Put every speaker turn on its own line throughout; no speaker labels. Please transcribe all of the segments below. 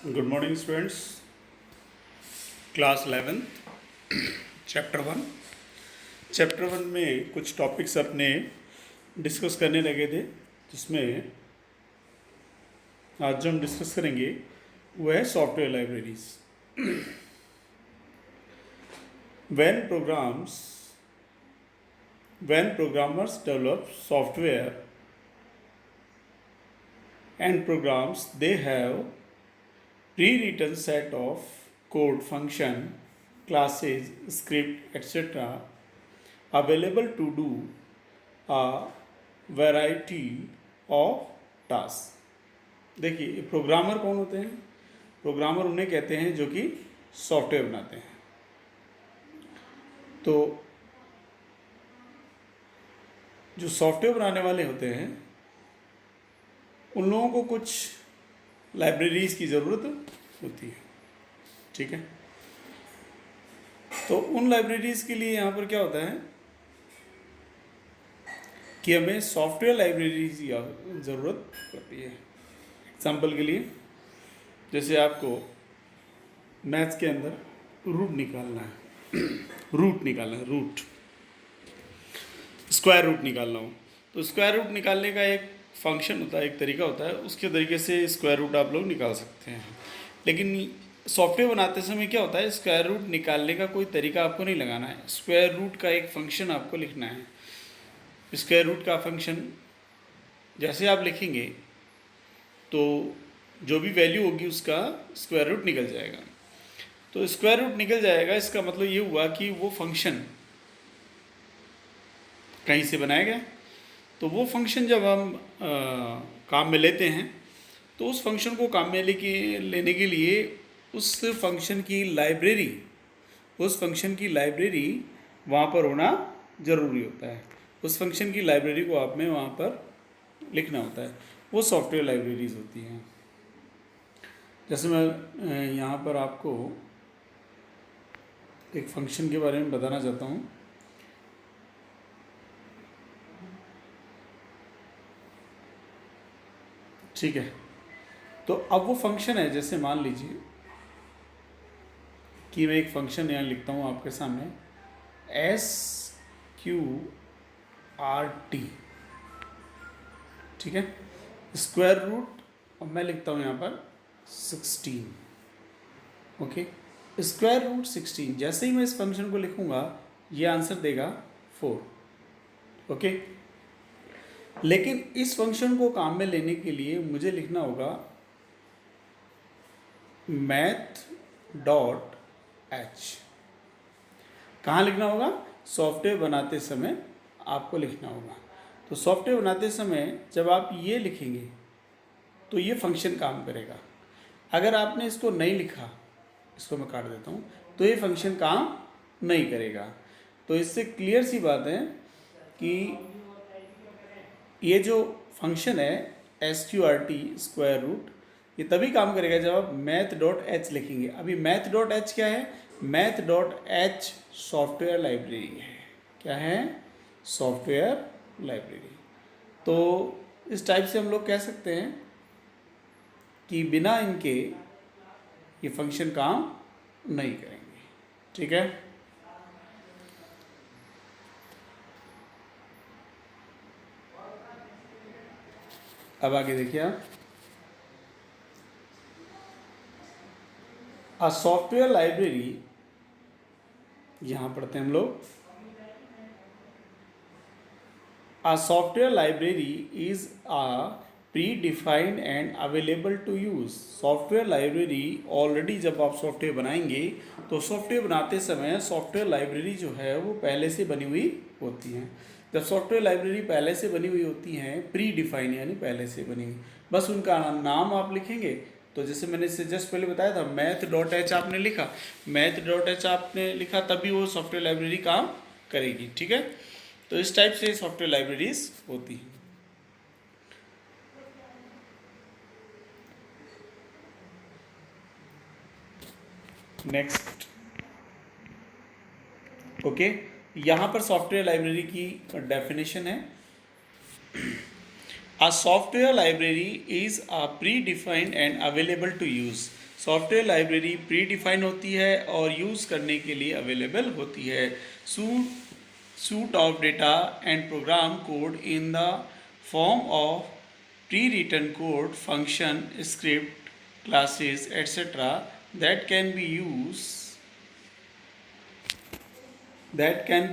Good morning students. Class 11 chapter 1 में कुछ topics अपने डिस्कस करने लगे थे, जिसमें आज जो हम डिस्कस करेंगे वो है software libraries. When programs when programmers develop software and programs, they have pre-written set of code, function, classes, script, etc. available to do a variety of tasks. देखिए, प्रोग्रामर कौन होते हैं? प्रोग्रामर उन्हें कहते हैं जो कि सॉफ्टवेयर बनाते हैं। तो जो सॉफ्टवेयर बनाने वाले होते हैं उन लोगों को कुछ लाइब्रेरीज की ज़रूरत होती है, ठीक है। तो उन लाइब्रेरीज के लिए यहाँ पर क्या होता है कि हमें सॉफ्टवेयर लाइब्रेरीज की ज़रूरत पड़ती है। एग्जाम्पल के लिए, जैसे आपको मैथ्स के अंदर रूट निकालना है रूट स्क्वायर रूट निकालना हो, तो स्क्वायर रूट निकालने का एक फंक्शन होता है, एक तरीका होता है, उसके तरीके से स्क्वायर रूट आप लोग निकाल सकते हैं। लेकिन सॉफ्टवेयर बनाते समय क्या होता है, स्क्वायर रूट निकालने का कोई तरीका आपको नहीं लगाना है, स्क्वायर रूट का एक फंक्शन आपको लिखना है। स्क्वायर रूट का फंक्शन जैसे आप लिखेंगे तो जो भी वैल्यू होगी उसका स्क्वायर रूट निकल जाएगा। तो स्क्वायर रूट निकल जाएगा, इसका मतलब ये हुआ कि वो फंक्शन कहीं से बनाया गया। तो वो फंक्शन जब हम काम में लेते हैं तो उस फंक्शन को काम में लेने के लिए उस फंक्शन की लाइब्रेरी वहाँ पर होना ज़रूरी होता है। उस फंक्शन की लाइब्रेरी को आप में वहाँ पर लिखना होता है, वो सॉफ्टवेयर लाइब्रेरीज होती हैं। जैसे मैं यहाँ पर आपको एक फंक्शन के बारे में बताना चाहता हूँ। ठीक है, तो अब वो फंक्शन है, जैसे मान लीजिए कि मैं एक फंक्शन यहाँ लिखता हूँ आपके सामने, SQRT, ठीक है। स्क्वायर रूट, अब मैं लिखता हूँ यहाँ पर 16, ओके। स्क्वायर रूट 16, जैसे ही मैं इस फंक्शन को लिखूँगा ये आंसर देगा 4, ओके। लेकिन इस फंक्शन को काम में लेने के लिए मुझे लिखना होगा math.h। कहाँ लिखना होगा? सॉफ्टवेयर बनाते समय आपको लिखना होगा। तो सॉफ्टवेयर बनाते समय जब आप ये लिखेंगे तो ये फंक्शन काम करेगा। अगर आपने इसको नहीं लिखा, इसको मैं काट देता हूँ, तो ये फंक्शन काम नहीं करेगा। तो इससे क्लियर सी बात है कि ये जो फंक्शन है SQRT स्क्वायर रूट, ये तभी काम करेगा जब आप math.h लिखेंगे। अभी math.h क्या है? math.h सॉफ्टवेयर लाइब्रेरी है। क्या है? Software library. तो इस टाइप से हम लोग कह सकते हैं कि बिना इनके ये फंक्शन काम नहीं करेंगे, ठीक है। अब आगे देखिए आप, अ सॉफ्टवेयर लाइब्रेरी, यहाँ पढ़ते हैं हम लोग, a software library is a predefined and available to use. Software library already, जब आप सॉफ्टवेयर बनाएंगे तो सॉफ्टवेयर बनाते समय सॉफ्टवेयर लाइब्रेरी जो है वो पहले से बनी हुई होती हैं। जब सॉफ्टवेयर लाइब्रेरी पहले से बनी हुई होती हैं, प्री डिफाइन यानी पहले से बनी हुई, बस उनका नाम आप लिखेंगे। तो जैसे मैंने इससे जस्ट पहले बताया था, math.h आपने लिखा, math.h आपने लिखा, तभी वो सॉफ्टवेयर लाइब्रेरी काम करेगी, ठीक है। तो इस टाइप से सॉफ्टवेयर लाइब्रेरीज होती हैं। नेक्स्ट, ओके, यहाँ पर सॉफ्टवेयर लाइब्रेरी की डेफिनेशन है, a software library is a predefined and available to use. Software library predefine होती है और यूज़ करने के लिए अवेलेबल होती है। Suite of data and program code in the form of prewritten code, function, script, classes, etc. that can be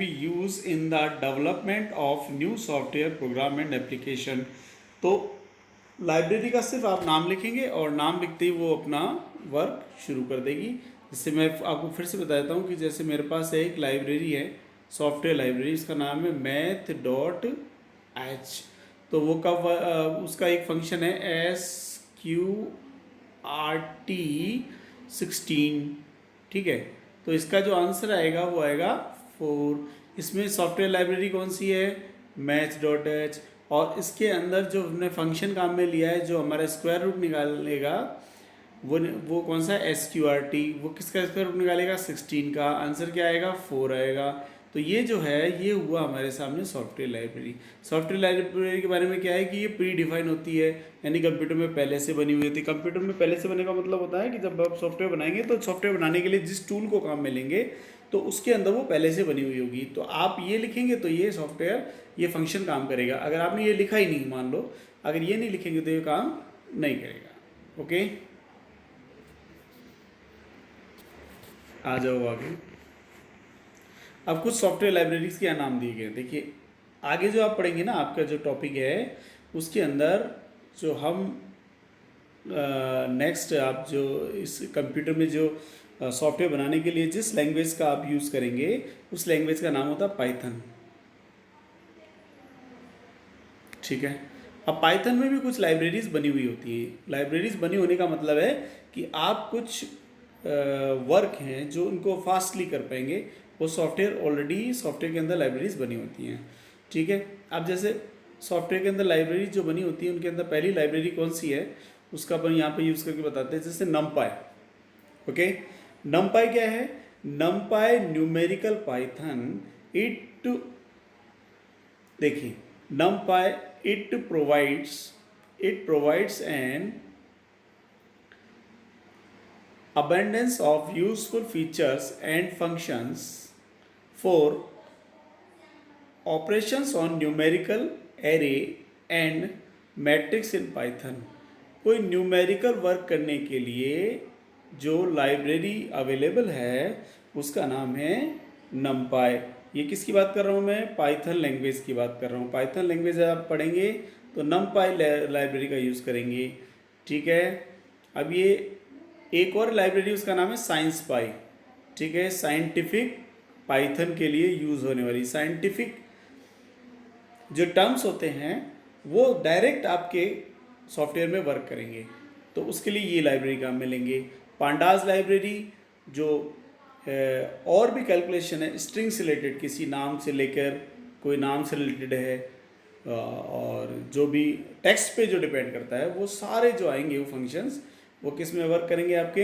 used in the development of new software program and application। तो library का सिर्फ आप नाम लिखेंगे और नाम लिखते ही वो अपना वर्क शुरू कर देगी। जिससे मैं आपको फिर से बता देता हूँ कि जैसे मेरे पास एक लाइब्रेरी है, सॉफ्टवेयर लाइब्रेरी, इसका नाम है math.h। तो वो कब उसका एक फंक्शन है SQRT16, ठीक है। तो इसका जो आंसर आएगा वो आएगा 4। इसमें सॉफ्टवेयर लाइब्रेरी कौन सी है, math.h। और इसके अंदर जो हमने फंक्शन काम में लिया है, जो हमारा स्क्वायर रूट निकालेगा, वो कौन सा है, SQRT। वो किसका स्क्वायर रूट निकालेगा, 16 का। आंसर क्या आएगा, 4 आएगा। तो ये जो है ये हुआ हमारे सामने सॉफ्टवेयर लाइब्रेरी। सॉफ्टवेयर लाइब्रेरी के बारे में क्या है कि ये प्री डिफाइन होती है, यानी कंप्यूटर में पहले से बनी हुई होती है। कंप्यूटर में पहले से बने का मतलब होता है कि जब आप सॉफ्टवेयर बनाएंगे तो सॉफ्टवेयर बनाने के लिए जिस टूल को काम में लेंगे तो उसके अंदर वो पहले से बनी हुई होगी। तो आप ये लिखेंगे तो ये सॉफ्टवेयर, ये फंक्शन काम करेगा। अगर आपने ये लिखा ही नहीं, मान लो अगर ये नहीं लिखेंगे तो ये काम नहीं करेगा। ओके, आ जाओ आगे। अब कुछ सॉफ्टवेयर लाइब्रेरीज के नाम दिए गए। देखिए आगे जो आप पढ़ेंगे ना, आपका जो टॉपिक है उसके अंदर जो हम नेक्स्ट आप जो इस कंप्यूटर में जो सॉफ्टवेयर बनाने के लिए जिस लैंग्वेज का आप यूज़ करेंगे उस लैंग्वेज का नाम होता है पाइथन, ठीक है। अब पाइथन में भी कुछ लाइब्रेरीज बनी हुई होती हैं। लाइब्रेरीज बनी होने का मतलब है कि आप कुछ वर्क हैं जो उनको फास्टली कर पाएंगे, वो सॉफ्टवेयर ऑलरेडी सॉफ्टवेयर के अंदर लाइब्रेरीज बनी होती हैं, ठीक है। अब जैसे सॉफ्टवेयर के अंदर लाइब्रेरी जो बनी होती है उनके अंदर पहली लाइब्रेरी कौन सी है उसका अपन यहाँ पे यूज़ करके बताते हैं। जैसे नमपाई, ओके। नमपाई क्या है, नमपाई न्यूमेरिकल पाइथन। इट, देखिए नमपाई it provides an abundance of useful features and functions for operations on numerical array and matrix in Python। कोई न्यूमेरिकल वर्क करने के लिए जो लाइब्रेरी अवेलेबल है उसका नाम है नमपाई। ये किसकी बात कर रहा हूँ मैं, पाइथन लैंग्वेज की बात कर रहा हूँ। पाइथन लैंग्वेज आप पढ़ेंगे तो नमपाई लाइब्रेरी का यूज़ करेंगे, ठीक है। अब ये एक और लाइब्रेरी उसका नाम है साइंस पाई, ठीक है। साइंटिफिक पाइथन के लिए यूज़ होने वाली, साइंटिफिक जो टर्म्स होते हैं वो डायरेक्ट आपके सॉफ्टवेयर में वर्क करेंगे, तो उसके लिए ये लाइब्रेरी काम में लेंगे। पांडास लाइब्रेरी जो और भी कैलकुलेशन है स्ट्रिंग से रिलेटेड, किसी नाम से लेकर कोई नाम से रिलेटेड है, और जो भी टेक्स्ट पे जो डिपेंड करता है वो सारे जो आएंगे वो फंक्शंस वो किस में वर्क करेंगे, आपके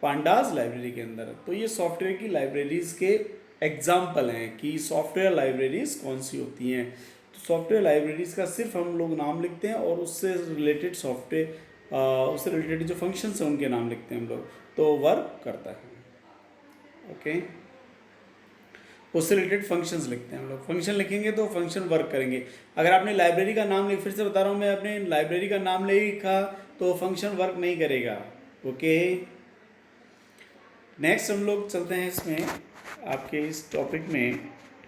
पांडास लाइब्रेरी के अंदर। तो ये सॉफ्टवेयर की लाइब्रेरीज के एग्जाम्पल हैं कि सॉफ्टवेयर लाइब्रेरीज कौन सी होती हैं। तो सॉफ्टवेयर लाइब्रेरीज का सिर्फ हम लोग नाम लिखते हैं और उससे रिलेटेड सॉफ्टवेयर उससे रिलेटेड जो फंक्शंस हैं उनके नाम लिखते हैं हम लोग, तो वर्क करता है, ओके। उससे रिलेटेड फंक्शंस लिखते हैं हम लोग। फंक्शन लिखेंगे तो फंक्शन वर्क करेंगे। अगर आपने लाइब्रेरी का नाम फिर से बता रहा हूँ मैं, आपने लाइब्रेरी का नाम ले लिखा तो फंक्शन वर्क नहीं करेगा, ओके। नेक्स्ट हम लोग चलते हैं इसमें आपके इस टॉपिक में,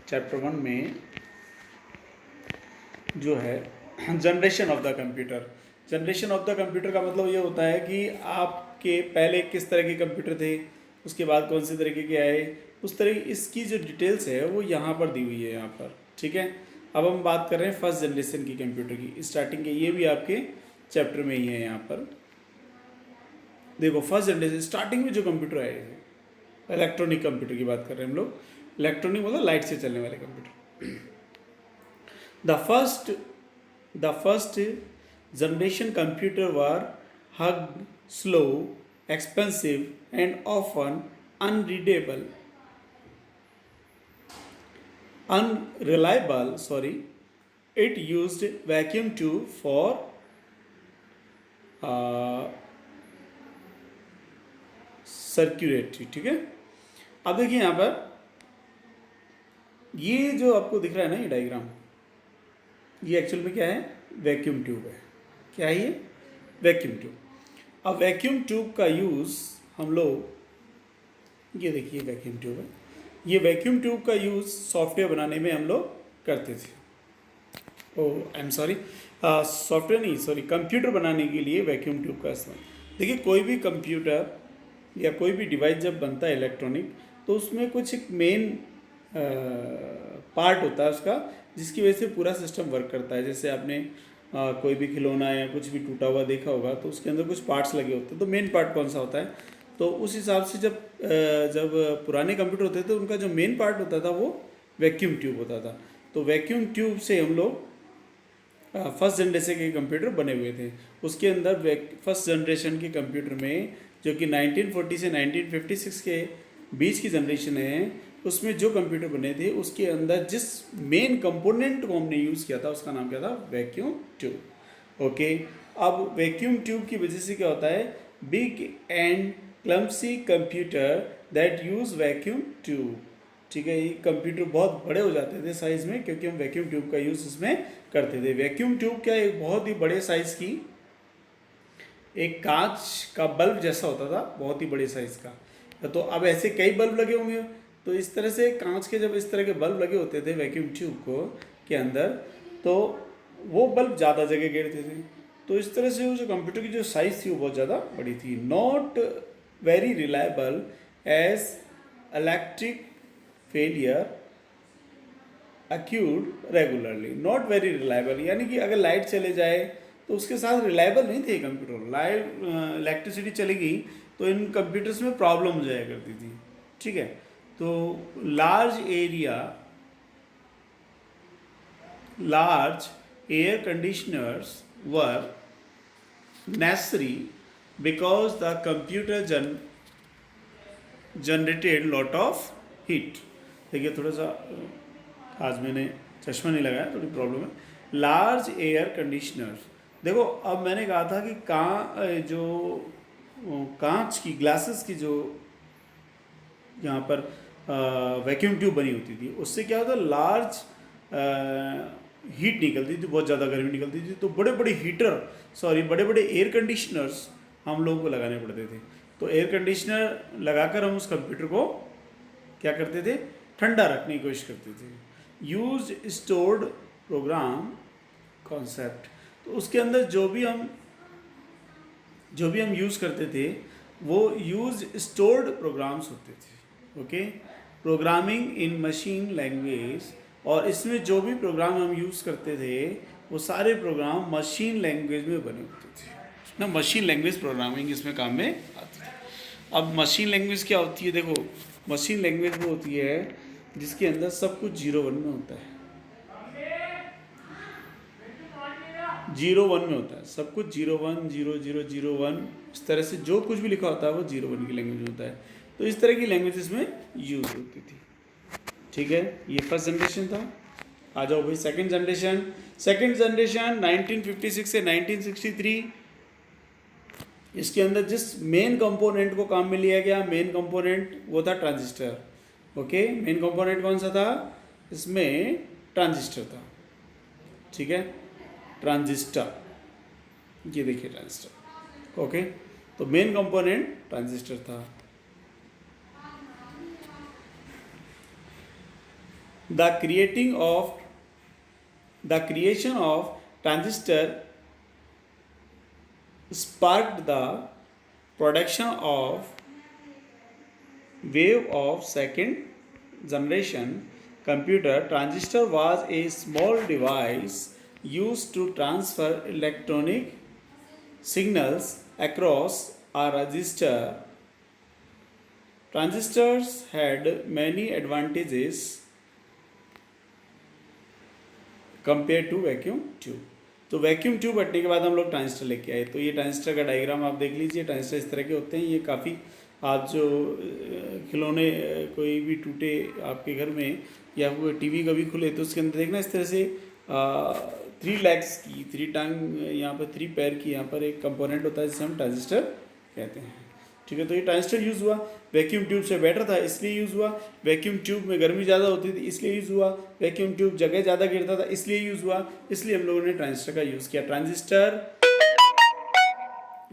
चैप्टर 1 में जो है generation of the computer. Generation of the computer का मतलब ये होता है कि आपके पहले किस तरह के कंप्यूटर थे, उसके बाद कौन से तरीके के आए, उस तरह इसकी जो डिटेल्स है वो यहाँ पर दी हुई है यहाँ पर, ठीक है। अब हम बात कर रहे हैं फर्स्ट जनरेशन की कंप्यूटर की, स्टार्टिंग के, ये भी आपके चैप्टर में ही है। यहाँ पर देखो फर्स्ट जनरेशन स्टार्टिंग में जो कंप्यूटर आए थे, इलेक्ट्रॉनिक कंप्यूटर की बात कर रहे हैं हम लोग। इलेक्ट्रॉनिक मतलब लाइट से चलने वाले computer. The first generation computer were hug, slow, expensive and often unreliable. It used vacuum tube for circulatory, ठीक है। अब देखिए यहाँ पर ये जो आपको दिख रहा है ना ये डायग्राम, ये एक्चुअल में क्या है, वैक्यूम ट्यूब है। क्या है ये, वैक्यूम ट्यूब। अब वैक्यूम ट्यूब का यूज़ हम लोग, ये देखिए वैक्यूम ट्यूब है, ये वैक्यूम ट्यूब का यूज़ सॉफ्टवेयर बनाने में हम लोग करते थे। आई एम सॉरी, सॉफ्टवेयर नहीं, सॉरी, कंप्यूटर बनाने के लिए वैक्यूम ट्यूब का इस्तेमाल। देखिए कोई भी कंप्यूटर या कोई भी डिवाइस जब बनता है इलेक्ट्रॉनिक, तो उसमें कुछ एक मेन पार्ट होता है उसका, जिसकी वजह से पूरा सिस्टम वर्क करता है। जैसे आपने कोई भी खिलौना या कुछ भी टूटा हुआ देखा होगा, तो उसके अंदर कुछ पार्ट्स लगे होते हैं, तो मेन पार्ट कौन सा होता है, तो उस हिसाब से जब पुराने कंप्यूटर होते थे तो उनका जो मेन पार्ट होता था वो वैक्यूम ट्यूब होता था। तो वैक्यूम ट्यूब से हम लोग फर्स्ट जनरेशन के कंप्यूटर बने हुए थे। उसके अंदर फर्स्ट जनरेशन के कंप्यूटर में, जो कि 1940 से 1956 के बीच की जनरेशन है, उसमें जो कंप्यूटर बने थे उसके अंदर जिस मेन कंपोनेंट को हमने यूज़ किया था उसका नाम क्या था, वैक्यूम ट्यूब। ओके, अब वैक्यूम ट्यूब की वजह से क्या होता है, big and clumsy computer that use vacuum tube, ठीक है। ये कंप्यूटर बहुत बड़े हो जाते थे साइज़ में, क्योंकि हम वैक्यूम ट्यूब का यूज़ इसमें करते थे। वैक्यूम ट्यूब क्या, एक बहुत ही बड़े साइज़ की एक कांच का बल्ब जैसा होता था, बहुत ही बड़े साइज़ का। तो अब ऐसे कई बल्ब लगे होंगे, तो इस तरह से कांच के जब इस तरह के बल्ब लगे होते थे वैक्यूम ट्यूब को के अंदर, तो वो बल्ब ज़्यादा जगह घेरते थे। तो इस तरह से वो जो कंप्यूटर की जो साइज़ थी वो बहुत ज़्यादा बड़ी थी। Not very reliable as electric failure occurred regularly. Not very reliable यानी कि अगर लाइट चले जाए तो उसके साथ रिलायबल नहीं थे कंप्यूटर। लाइट इलेक्ट्रिसिटी चली गई तो इन कंप्यूटर्स में प्रॉब्लम हो जाया करती थी, ठीक है। तो large air conditioners were necessary because the computer generated lot of heat। देखिए थोड़ा सा आज मैंने चश्मा नहीं लगाया, थोड़ी प्रॉब्लम है। लार्ज एयर कंडीशनर्स, देखो अब मैंने कहा था कि जो कांच की ग्लासेस की जो यहाँ पर वैक्यूम ट्यूब बनी होती थी, उससे क्या होता, लार्ज हीट निकलती थी, बहुत ज़्यादा गर्मी निकलती थी। तो बड़े बड़े एयर कंडीशनर्स हम लोगों को लगाने पड़ते थे। तो एयर कंडीशनर लगाकर हम उस कंप्यूटर को क्या करते थे, ठंडा रखने की कोशिश करते थे। यूज स्टोर्ड प्रोग्राम कॉन्सेप्ट, तो उसके अंदर जो भी हम यूज़ करते थे वो यूज स्टोर्ड प्रोग्राम्स होते थे। Okay, programming in machine language, और इसमें जो भी प्रोग्राम हम यूज़ करते थे वो सारे प्रोग्राम मशीन लैंग्वेज में बने होते थे ना। मशीन लैंग्वेज प्रोग्रामिंग इसमें काम में आती है। अब मशीन लैंग्वेज क्या होती है, देखो मशीन लैंग्वेज वो होती है जिसके अंदर सब कुछ 0 1 में होता है। 0 1 में होता है सब कुछ, 0 1 0 0 0 1, इस तरह से जो कुछ भी लिखा होता है वो 0 1 की लैंग्वेज में होता है। तो इस तरह की लैंग्वेज इसमें यूज होती थी, ठीक है। ये फर्स्ट जनरेशन था। आ जाओ भाई सेकंड जनरेशन। 1956 से 1963, इसके अंदर जिस मेन कंपोनेंट को काम में लिया गया, मेन कंपोनेंट वो था ट्रांजिस्टर। ओके, मेन कंपोनेंट कौन सा था इसमें, ट्रांजिस्टर था, ठीक है। ट्रांजिस्टर, ये देखिए ट्रांजिस्टर। ओके, तो मेन कंपोनेंट ट्रांजिस्टर था। The creation of transistor sparked the production of wave of second generation computer. Transistor was a small device used to transfer electronic signals across a register. Transistors had many advantages compare to vacuum tube. तो vacuum tube हटने के बाद हम लोग transistor लेके आए। तो ये ट्रांजिस्टर का डायग्राम आप देख लीजिए। ट्रांजिस्टर इस तरह के होते हैं। ये काफ़ी, आप जो खिलौने कोई भी टूटे आपके घर में या टीवी कभी खुले तो उसके अंदर देखना इस तरह से 3 लेग्स की, 3 टांग, यहाँ पर 3 पैर की, यहाँ पर एक कंपोनेंट होता है जिसे हम ट्रांजिस्टर कहते हैं। ठीक है, तो ये ट्रांजिस्टर यूज़ हुआ। वैक्यूम ट्यूब से बेटर था इसलिए यूज़ हुआ। वैक्यूम ट्यूब में गर्मी ज़्यादा होती थी इसलिए यूज़ हुआ। वैक्यूम ट्यूब जगह ज़्यादा गिरता था इसलिए यूज़ हुआ। इसलिए हम लोगों ने ट्रांजिस्टर का यूज़ किया। ट्रांजिस्टर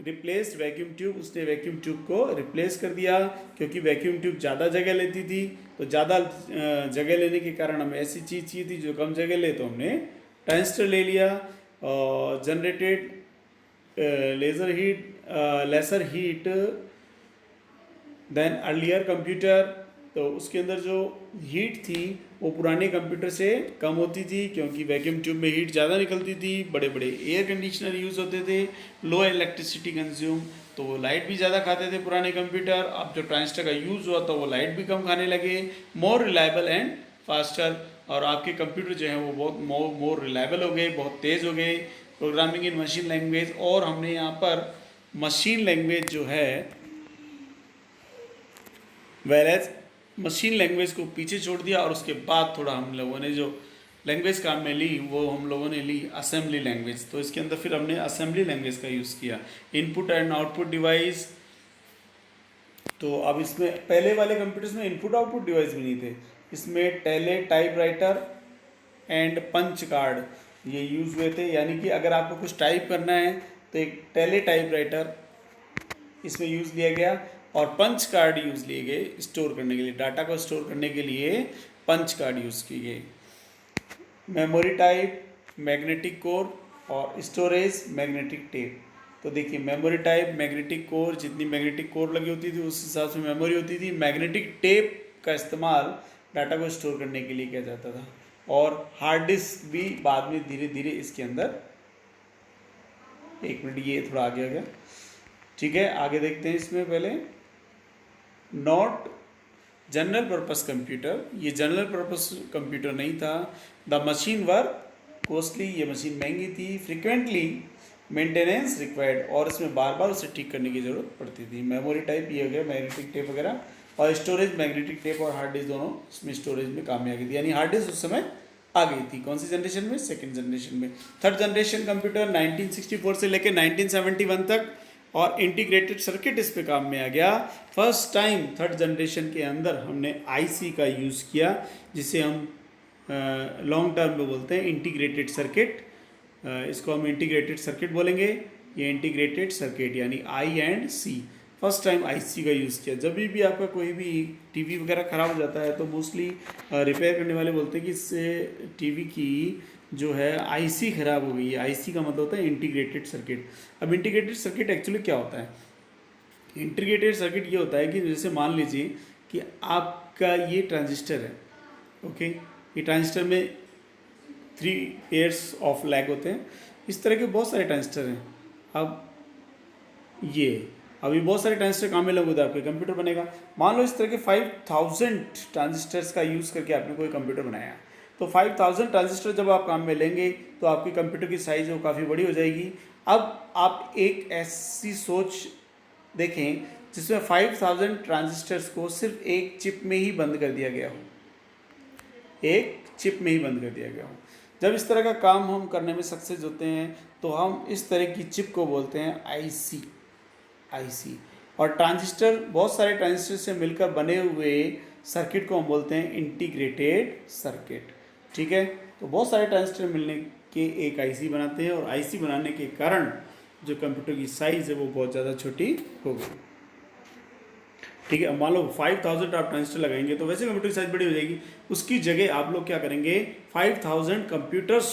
रिप्लेस्ड वैक्यूम ट्यूब, उसने वैक्यूम ट्यूब को रिप्लेस कर दिया, क्योंकि वैक्यूम ट्यूब ज़्यादा जगह लेती थी। तो ज़्यादा जगह लेने के कारण हमें ऐसी चीज़ चाहिए थी जो कम जगह ले, तो हमने ट्रांजिस्टर ले लिया। और generated lesser heat than earlier computer. तो उसके अंदर जो हीट थी वो पुराने कंप्यूटर से कम होती थी, क्योंकि वैक्यूम ट्यूब में हीट ज़्यादा निकलती थी। बड़े बड़े एयर कंडीशनर यूज़ होते थे, लो इलेक्ट्रिसिटी कंज्यूम, तो वो लाइट भी ज़्यादा खाते थे पुराने कंप्यूटर। अब जो ट्रांजिस्टर का यूज़ हुआ तो वो लाइट भी कम खाने लगे। मोर रिलायबल एंड फास्टर, और आपके कंप्यूटर जो हैं वो बहुत मोर रिलायबल हो गए, बहुत तेज़ हो गए। प्रोग्रामिंग इन मशीन लैंग्वेज, और हमने यहाँ पर मशीन लैंग्वेज जो है, वेरएज मशीन लैंग्वेज को पीछे छोड़ दिया, और उसके बाद थोड़ा हम लोगों ने जो लैंग्वेज काम में ली वो हम लोगों ने ली असेंबली लैंग्वेज। तो इसके अंदर फिर हमने असेंबली लैंग्वेज का यूज़ किया। इनपुट एंड आउटपुट डिवाइस, तो अब इसमें पहले वाले कंप्यूटर्स में इनपुट आउटपुट डिवाइस भी नहीं थे। इसमें teletypewriter and punch card ये यूज़ हुए थे, यानी कि अगर आपको कुछ टाइप करना है तो एक टेले टाइप राइटर इसमें यूज़ लिया गया, और पंच कार्ड यूज़ लिए गए स्टोर करने के लिए, डाटा को स्टोर करने के लिए पंच कार्ड यूज़ किए गए। मेमोरी टाइप मैग्नेटिक कोर, और स्टोरेज मैग्नेटिक टेप। तो देखिए मेमोरी टाइप मैग्नेटिक कोर, जितनी मैग्नेटिक कोर लगी होती थी उस हिसाब से मेमोरी होती थी। मैग्नेटिक टेप का इस्तेमाल डाटा को स्टोर करने के लिए किया जाता था, और हार्ड डिस्क भी बाद में धीरे धीरे इसके अंदर, एक मिनट ये थोड़ा आगे आ गया, ठीक है आगे देखते हैं। इसमें पहले नॉट जनरल पर्पस कंप्यूटर, ये जनरल पर्पस कंप्यूटर नहीं था। द मशीन वर्क कॉस्टली, ये मशीन महंगी थी। फ्रिक्वेंटली मेंटेनेंस रिक्वायर्ड, और इसमें बार बार उसे ठीक करने की ज़रूरत पड़ती थी। मेमोरी टाइप ये हो गया मैग्नेटिक टेप वगैरह, और स्टोरेज मैग्नेटिक टेप और हार्ड डिस्क दोनों इसमें स्टोरेज में काम में आ गई थी। यानी हार्ड डिस्क उस समय आ गई थी। कौन सी जनरेशन में? सेकेंड जनरेशन में। थर्ड जनरेशन कंप्यूटर 1964 से लेकर 1971 तक, और इंटीग्रेटेड सर्किट इस पे काम में आ गया। फर्स्ट टाइम थर्ड जनरेशन के अंदर हमने आईसी का यूज़ किया, जिसे हम लॉन्ग टर्म में बोलते हैं इंटीग्रेटेड सर्किट। इसको हम इंटीग्रेटेड सर्किट बोलेंगे। ये इंटीग्रेटेड सर्किट यानी I and C, first time IC का यूज़ किया। जब भी आपका कोई भी टीवी वगैरह ख़राब हो जाता है तो मोस्टली रिपेयर करने वाले बोलते हैं कि इससे टीवी की जो है आईसी ख़राब हो गई है। आईसी का मतलब होता है इंटीग्रेटेड सर्किट। अब इंटीग्रेटेड सर्किट एक्चुअली क्या होता है? इंटीग्रेटेड सर्किट ये होता है कि जैसे मान लीजिए कि आपका ये ट्रांजिस्टर है, ओके, ये ट्रांजिस्टर में 3 पेयर्स ऑफ लैग होते हैं। इस तरह के बहुत सारे ट्रांजिस्टर हैं। अब ये अभी बहुत सारे ट्रांजिस्टर काम में लगे होते हैं, आपके कंप्यूटर बनेगा। मान लो इस तरह के 5000 ट्रांजिस्टर्स का यूज़ करके आपने कोई कंप्यूटर बनाया, तो 5000 ट्रांजिस्टर जब आप काम में लेंगे तो आपके कंप्यूटर की साइज़ वो काफ़ी बड़ी हो जाएगी। अब आप एक ऐसी सोच देखें जिसमें 5000 ट्रांजिस्टर्स को सिर्फ एक चिप में ही बंद कर दिया गया हो, एक चिप में ही बंद कर दिया गया हो। जब इस तरह का काम हम करने में सक्सेस होते हैं तो हम इस तरह की चिप को बोलते हैं आईसी। आईसी और ट्रांजिस्टर, बहुत सारे ट्रांजिस्टर से मिलकर बने हुए सर्किट को हम बोलते हैं इंटीग्रेटेड सर्किट। ठीक है, तो बहुत सारे ट्रांजिस्टर मिलने के एक आईसी बनाते हैं, और आईसी बनाने के कारण जो कंप्यूटर की साइज़ है वो बहुत ज़्यादा छोटी हो गई। ठीक है, अब मान लो 5000 आप ट्रांजिस्टर लगाएंगे तो वैसे कंप्यूटर की साइज बड़ी हो जाएगी। उसकी जगह आप लोग क्या करेंगे, 5000 कंप्यूटर्स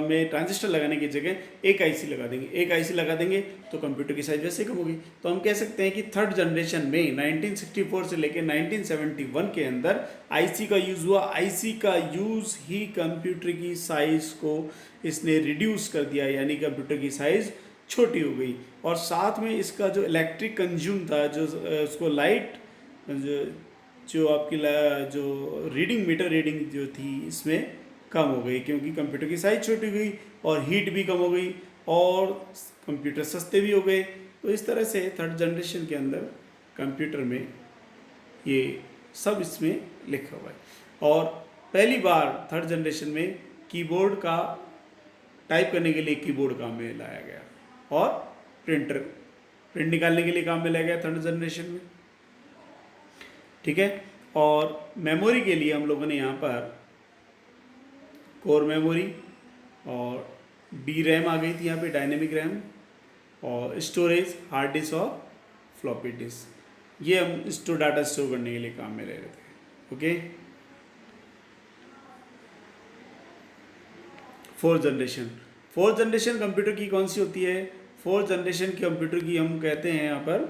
में ट्रांजिस्टर लगाने की जगह एक आईसी लगा देंगे। एक आईसी लगा देंगे तो कंप्यूटर की साइज वैसे कम होगी। तो हम कह सकते हैं कि थर्ड जनरेशन में 1964 से लेकर 1971 के अंदर आईसी का यूज़ हुआ। आईसी का यूज़ ही कंप्यूटर की साइज़ को इसने रिड्यूस कर दिया, यानी कंप्यूटर की साइज़ छोटी हो गई। और साथ में इसका जो इलेक्ट्रिक कंज्यूम था, जो उसको लाइट जो आपकी जो रीडिंग, मीटर रीडिंग जो थी इसमें कम हो गई, क्योंकि कंप्यूटर की साइज छोटी हुई और हीट भी कम हो गई और कंप्यूटर सस्ते भी हो गए। तो इस तरह से थर्ड जनरेशन के अंदर कंप्यूटर में ये सब इसमें लिखा हुआ है। और पहली बार थर्ड जनरेशन में कीबोर्ड का, टाइप करने के लिए कीबोर्ड काम में लाया गया, और प्रिंटर प्रिंट निकालने के लिए काम में लाया गया 3rd जनरेशन में, ठीक है। और मेमोरी के लिए हम लोगों ने यहाँ पर कोर मेमोरी और डी रैम आ गई थी यहाँ पे, डायनेमिक रैम, और स्टोरेज हार्ड डिस्क और फ्लॉपी डिस्क, ये हम डाटा स्टोर करने के लिए काम में ले रहे थे, ओके। 4th जनरेशन कंप्यूटर की कौन सी होती है? 4th जनरेशन की कंप्यूटर की हम कहते हैं यहाँ पर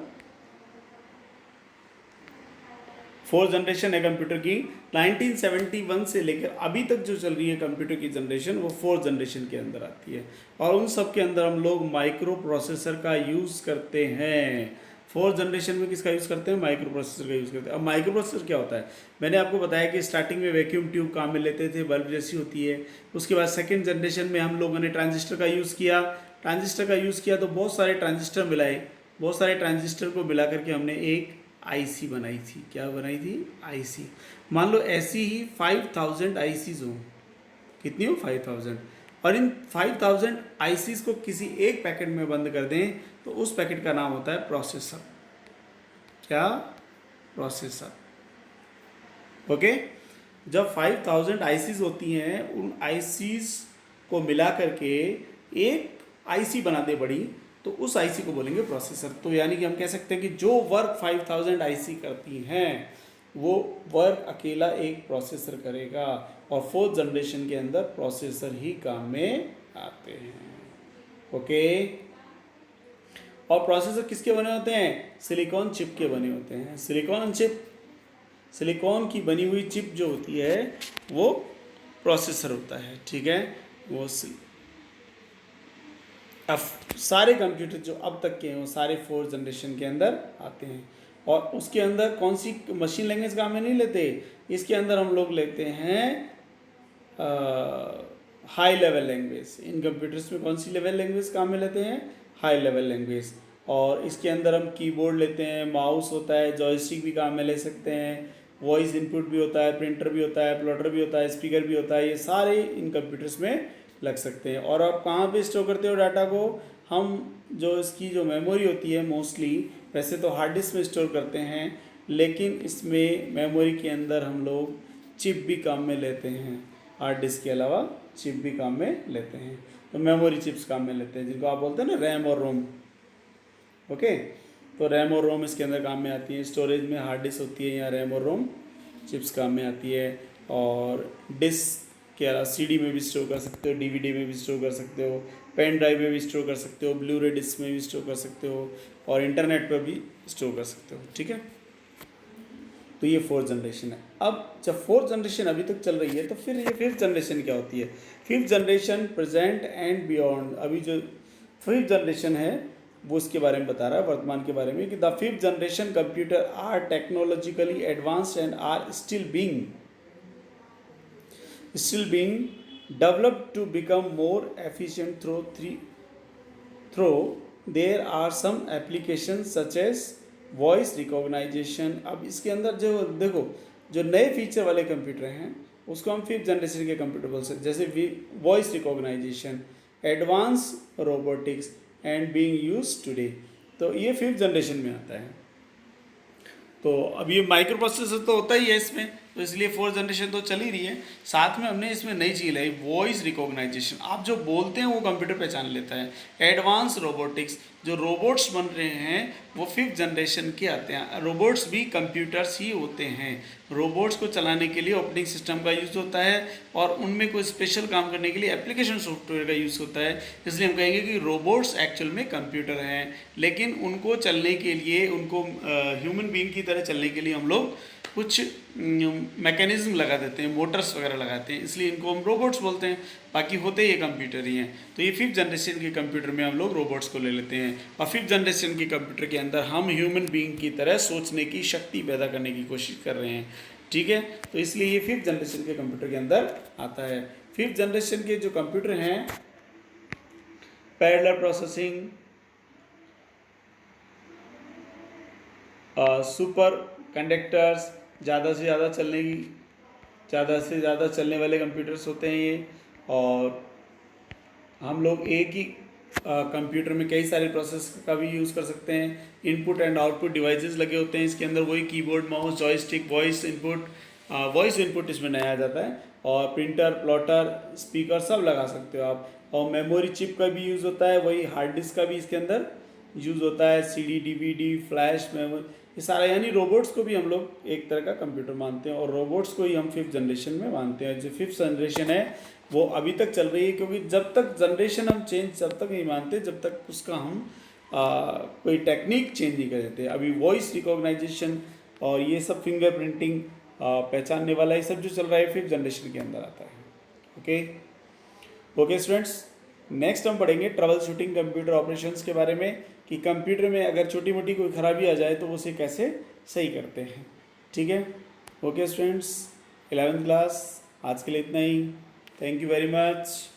4th जनरेशन है कंप्यूटर की। 1971 से लेकर अभी तक जो चल रही है कंप्यूटर की जनरेशन, वो 4th जनरेशन के अंदर आती है, और उन सब के अंदर हम लोग माइक्रो प्रोसेसर का यूज़ करते हैं। 4th जनरेशन में किसका यूज़ करते हैं? माइक्रो प्रोसेसर का यूज़ करते हैं। अब माइक्रो प्रोसेसर क्या होता है? मैंने आपको बताया कि स्टार्टिंग में वैक्यूम ट्यूब काम में लेते थे, बल्ब जैसी होती है। उसके बाद 2nd जनरेशन में हम लोगों ने ट्रांजिस्टर का यूज़ किया। तो बहुत सारे ट्रांजिस्टर मिलाए, बहुत सारे ट्रांजिस्टर को मिला करके हमने एक आईसी बनाई थी। क्या बनाई थी? आईसी। मान लो ऐसी ही 5000 आईसीज हों, कितनी हो? 5000। और इन 5000 आईसीज को किसी एक पैकेट में बंद कर दें तो उस पैकेट का नाम होता है प्रोसेसर। क्या? Processor, okay. जब 5000 आईसीज होती हैं, उन आईसीज को मिला करके एक आईसी बना दे बड़ी, तो उस आईसी को बोलेंगे प्रोसेसर। तो यानी कि हम कह सकते हैं कि जो वर्क 5000 आईसी करती हैं, वो वर्क अकेला एक प्रोसेसर करेगा, और 4th जनरेशन के अंदर प्रोसेसर ही काम में आते हैं, ओके। और प्रोसेसर किसके बने होते हैं? सिलिकॉन चिप के बने होते हैं। सिलिकॉन की बनी हुई चिप जो होती है वो प्रोसेसर होता है, ठीक है। वो अब सारे कंप्यूटर जो अब तक के हैं वो सारे 4th जनरेशन के अंदर आते हैं। और उसके अंदर कौन सी मशीन लैंग्वेज काम में नहीं लेते, इसके अंदर हम लोग लेते हैं high level language. In computers में कौन सी लेवल लैंग्वेज काम में लेते हैं? High level language. और इसके अंदर हम कीबोर्ड लेते हैं, माउस होता है, जॉयस्टिक भी काम में ले सकते हैं, वॉइस इनपुट भी होता है, प्रिंटर भी होता है, प्लॉटर भी होता है, स्पीकर भी होता है। ये सारे इन कंप्यूटर्स में लग सकते हैं। और आप कहाँ पे स्टोर करते हो डाटा को? हम जो इसकी जो मेमोरी होती है, मोस्टली वैसे तो हार्ड डिस्क में स्टोर करते हैं, लेकिन इसमें मेमोरी के अंदर हम लोग चिप भी काम में लेते हैं। हार्ड डिस्क के अलावा चिप भी काम में लेते हैं, तो मेमोरी चिप्स काम में लेते हैं, जिनको आप बोलते हैं ना रैम और रोम, ओके। तो रैम और रोम इसके अंदर काम में आती है। स्टोरेज में हार्ड डिस्क होती है, यहाँ रैम और रोम चिप्स काम में आती है। और डिस्क के अलावा सीडी में भी स्टोर कर सकते हो, डीवीडी में भी स्टोर कर सकते हो, पेन ड्राइव में भी स्टोर कर सकते हो, ब्लू रे डिस्क में भी स्टोर कर सकते हो, और इंटरनेट पर भी स्टोर कर सकते हो, ठीक है। तो ये 4th जनरेशन है। अब जब 4th जनरेशन अभी तक चल रही है, तो फिर ये 5th जनरेशन क्या होती है? 5th generation present and beyond. अभी जो 5th जनरेशन है वो इसके बारे में बता रहा है, वर्तमान के बारे में, कि the 5th generation computer are technologically advanced and are still being developed to become more efficient through there are some applications such as voice recognition। अब इसके अंदर जो देखो, जो नए फीचर वाले कंप्यूटर हैं उसको हम 5th जनरेशन के कंप्यूटर बोल सकते हैं, जैसे voice recognition, advance robotics and being used today. तो ये 5th जनरेशन में आता है। तो अब ये माइक्रो प्रोसेसर तो होता ही है इसमें, तो इसलिए 4th जनरेशन तो चल ही रही है। साथ में हमने इसमें नई चीज़ लाई, वॉइस रिकॉग्नाइजेशन। आप जो बोलते हैं वो कंप्यूटर पहचान लेता है। एडवांस रोबोटिक्स, जो रोबोट्स बन रहे हैं वो 5th जनरेशन के आते हैं। रोबोट्स भी कंप्यूटर्स ही होते हैं। रोबोट्स को चलाने के लिए ऑपरेटिंग सिस्टम का यूज़ होता है, और उनमें कोई स्पेशल काम करने के लिए एप्लीकेशन सॉफ्टवेयर का यूज़ होता है। इसलिए हम कहेंगे कि रोबोट्स एक्चुअल में कंप्यूटर हैं, लेकिन उनको चलने के लिए, उनको ह्यूमन बीइंग की तरह चलने के लिए हम लोग कुछ मैकेनिज्म लगा देते हैं, मोटर्स वगैरह लगाते हैं, इसलिए इनको हम रोबोट्स बोलते हैं। बाकी होते ये कंप्यूटर ही हैं। तो ये 5th जनरेशन के कंप्यूटर में हम लोग रोबोट्स को ले लेते हैं, और 5th जनरेशन के कंप्यूटर के अंदर हम ह्यूमन बीइंग की तरह सोचने की शक्ति पैदा करने की कोशिश कर रहे हैं, ठीक है। तो इसलिए ये 5th जनरेशन के कंप्यूटर के अंदर आता है। 5th जनरेशन के जो कंप्यूटर हैं, पैरेलल प्रोसेसिंग, सुपर कंडक्टर्स, ज़्यादा से ज़्यादा चलने वाले कंप्यूटर्स होते हैं ये। और हम लोग एक ही कंप्यूटर में कई सारे प्रोसेस का भी यूज़ कर सकते हैं। इनपुट एंड आउटपुट डिवाइसेस लगे होते हैं इसके अंदर, वही keyboard, mouse, joystick, voice input इसमें नया आ जाता है। और प्रिंटर, प्लॉटर, स्पीकर सब लगा सकते हो आप। और मेमोरी चिप का भी यूज़ होता है, वही हार्ड डिस्क का भी इसके अंदर यूज़ होता है। सीडी, डीवीडी, फ्लैश मेमोरी, ये सारा, यानी रोबोट्स को भी हम लोग एक तरह का कंप्यूटर मानते हैं, और रोबोट्स को ही हम 5th जनरेशन में मानते हैं। जो 5th जनरेशन है वो अभी तक चल रही है, क्योंकि जब तक जनरेशन हम चेंज जब तक नहीं मानते जब तक उसका हम कोई टेक्निक चेंज नहीं कर देते। अभी वॉइस रिकॉग्नाइजेशन और ये सब फिंगर प्रिंटिंग पहचानने वाला, ये सब जो चल रहा है 5th जनरेशन के अंदर आता है। ओके स्टूडेंट्स, नेक्स्ट हम पढ़ेंगे ट्रबल शूटिंग कंप्यूटर ऑपरेशंस के बारे में, कि कंप्यूटर में अगर छोटी मोटी कोई खराबी आ जाए तो उसे कैसे सही करते हैं। ठीक है, ओके स्टूडेंट्स, 11th क्लास आज के लिए इतना ही। Thank you very much.